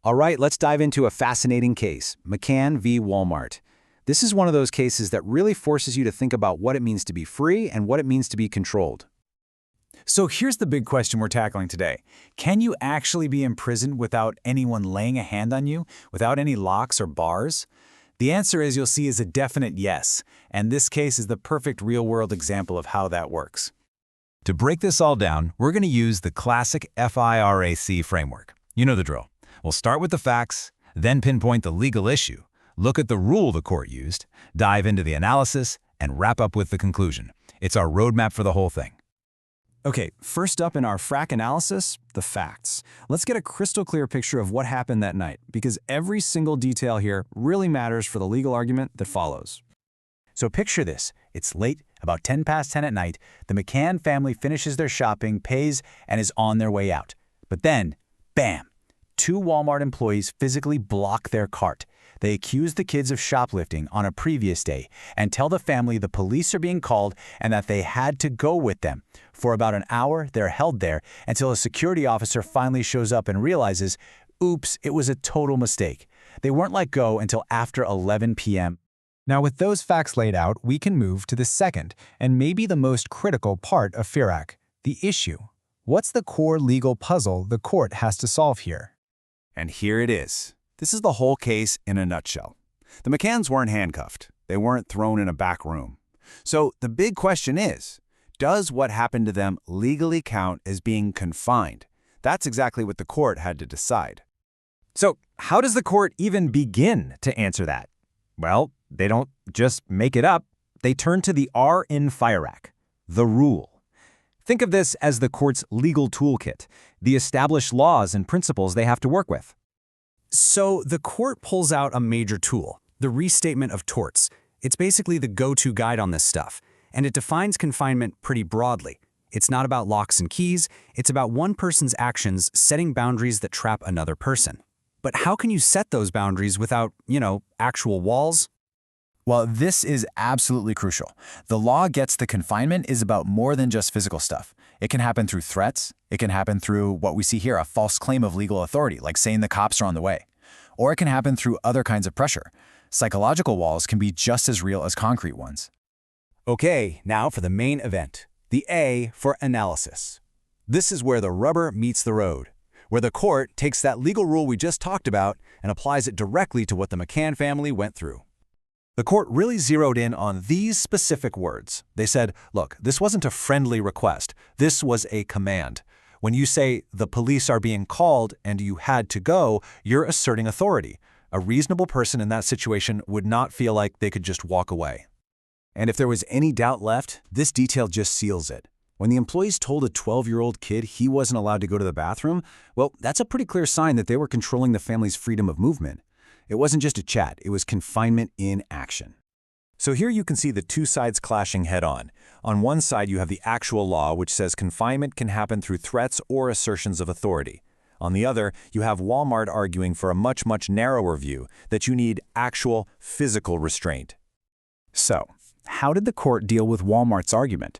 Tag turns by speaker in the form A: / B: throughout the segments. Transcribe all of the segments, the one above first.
A: All right, let's dive into a fascinating case, McCann v. Wal-Mart. This is one of those cases that really forces you to think about what it means to be free and what it means to be controlled.
B: So here's the big question we're tackling today. Can you actually be imprisoned without anyone laying a hand on you, without any locks or bars? The answer, as you'll see, is a definite yes, and this case is the perfect real-world example of how that works. To break this all down, we're going to use the classic FIRAC framework. You know the drill. We'll start with the facts, then pinpoint the legal issue, look at the rule the court used, dive into the analysis, and wrap up with the conclusion. It's our roadmap for the whole thing.
C: Okay, first up in our FRAC analysis, the facts. Let's get a crystal clear picture of what happened that night, because every single detail here really matters for the legal argument that follows.
B: So picture this. It's late, about 10 past 10 at night. The McCann family finishes their shopping, pays, and is on their way out. But then, bam! 2 Walmart employees physically block their cart. They accuse the kids of shoplifting on a previous day and tell the family the police are being called and that they had to go with them. For about an hour, they're held there until a security officer finally shows up and realizes, oops, it was a total mistake. They weren't let go until after 11 p.m.
D: Now, with those facts laid out, we can move to the second and maybe the most critical part of FIRAC, the issue. What's the core legal puzzle the court has to solve here?
E: And here it is. This is the whole case in a nutshell. The McCanns weren't handcuffed. They weren't thrown in a back room. So the big question is, does what happened to them legally count as being confined? That's exactly what the court had to decide.
F: So how does the court even begin to answer that? Well, they don't just make it up. They turn to the R in FIRAC, the rule. Think of this as the court's legal toolkit, the established laws and principles they have to work with.
C: So the court pulls out a major tool, the restatement of torts. It's basically the go-to guide on this stuff, and it defines confinement pretty broadly. It's not about locks and keys, it's about one person's actions setting boundaries that trap another person. But how can you set those boundaries without, actual walls?
B: Well, this is absolutely crucial. The law gets the confinement is about more than just physical stuff. It can happen through threats. It can happen through what we see here, a false claim of legal authority, like saying the cops are on the way. Or it can happen through other kinds of pressure. Psychological walls can be just as real as concrete ones.
A: Okay, now for the main event, the A for analysis. This is where the rubber meets the road, where the court takes that legal rule we just talked about and applies it directly to what the McCann family went through. The court really zeroed in on these specific words. They said, look, this wasn't a friendly request. This was a command. When you say the police are being called and you had to go, you're asserting authority. A reasonable person in that situation would not feel like they could just walk away. And if there was any doubt left, this detail just seals it. When the employees told a 12-year-old kid he wasn't allowed to go to the bathroom, well, that's a pretty clear sign that they were controlling the family's freedom of movement. It wasn't just a chat, it was confinement in action. So here you can see the two sides clashing head-on. On one side, you have the actual law, which says confinement can happen through threats or assertions of authority. On the other, you have Wal-Mart arguing for a much, much narrower view, that you need actual physical restraint.
B: So, how did the court deal with Wal-Mart's argument?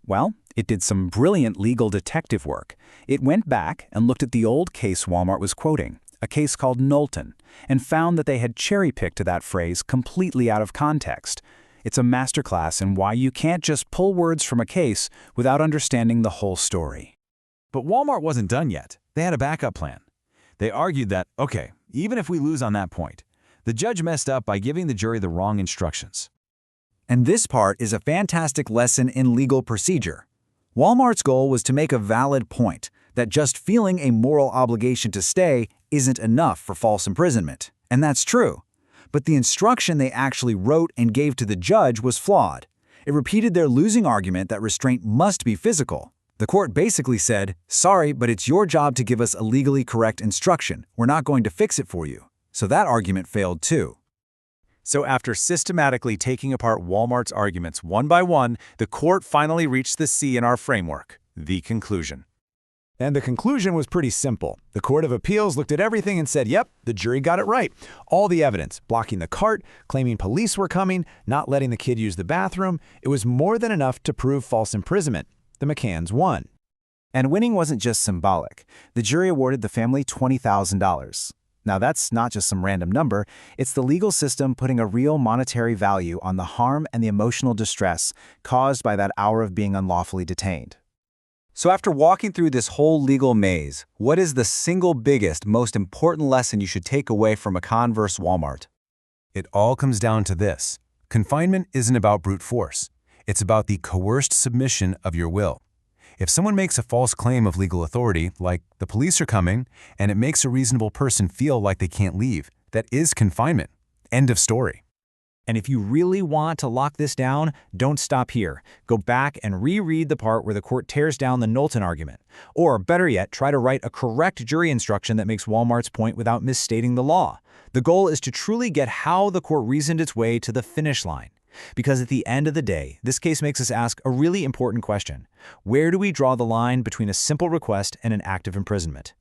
B: Well, it did some brilliant legal detective work. It went back and looked at the old case Wal-Mart was quoting, a case called Knowlton, and found that they had cherry-picked that phrase completely out of context. It's a masterclass in why you can't just pull words from a case without understanding the whole story.
A: But Wal-Mart wasn't done yet. They had a backup plan. They argued that, okay, even if we lose on that point, the judge messed up by giving the jury the wrong instructions.
B: And this part is a fantastic lesson in legal procedure. Wal-Mart's goal was to make a valid point, that just feeling a moral obligation to stay isn't enough for false imprisonment. And that's true. But the instruction they actually wrote and gave to the judge was flawed. It repeated their losing argument that restraint must be physical. The court basically said, sorry, but it's your job to give us a legally correct instruction. We're not going to fix it for you. So that argument failed too.
A: So after systematically taking apart Wal-Mart's arguments one by one, the court finally reached the C in our framework, the conclusion. And the conclusion was pretty simple. The Court of Appeals looked at everything and said, yep, the jury got it right. All the evidence, blocking the cart, claiming police were coming, not letting the kid use the bathroom, it was more than enough to prove false imprisonment. The McCanns won.
B: And winning wasn't just symbolic. The jury awarded the family $20,000.
E: Now, that's not just some random number. It's the legal system putting a real monetary value on the harm and the emotional distress caused by that hour of being unlawfully detained.
A: So after walking through this whole legal maze, what is the single biggest, most important lesson you should take away from McCann vs. Wal-Mart?
G: It all comes down to this. Confinement isn't about brute force. It's about the coerced submission of your will. If someone makes a false claim of legal authority, like the police are coming, and it makes a reasonable person feel like they can't leave, that is confinement. End of story.
C: And if you really want to lock this down, don't stop here. Go back and reread the part where the court tears down the Knowlton argument. Or, better yet, try to write a correct jury instruction that makes Wal-Mart's point without misstating the law. The goal is to truly get how the court reasoned its way to the finish line. Because at the end of the day, this case makes us ask a really important question. Where do we draw the line between a simple request and an act of imprisonment?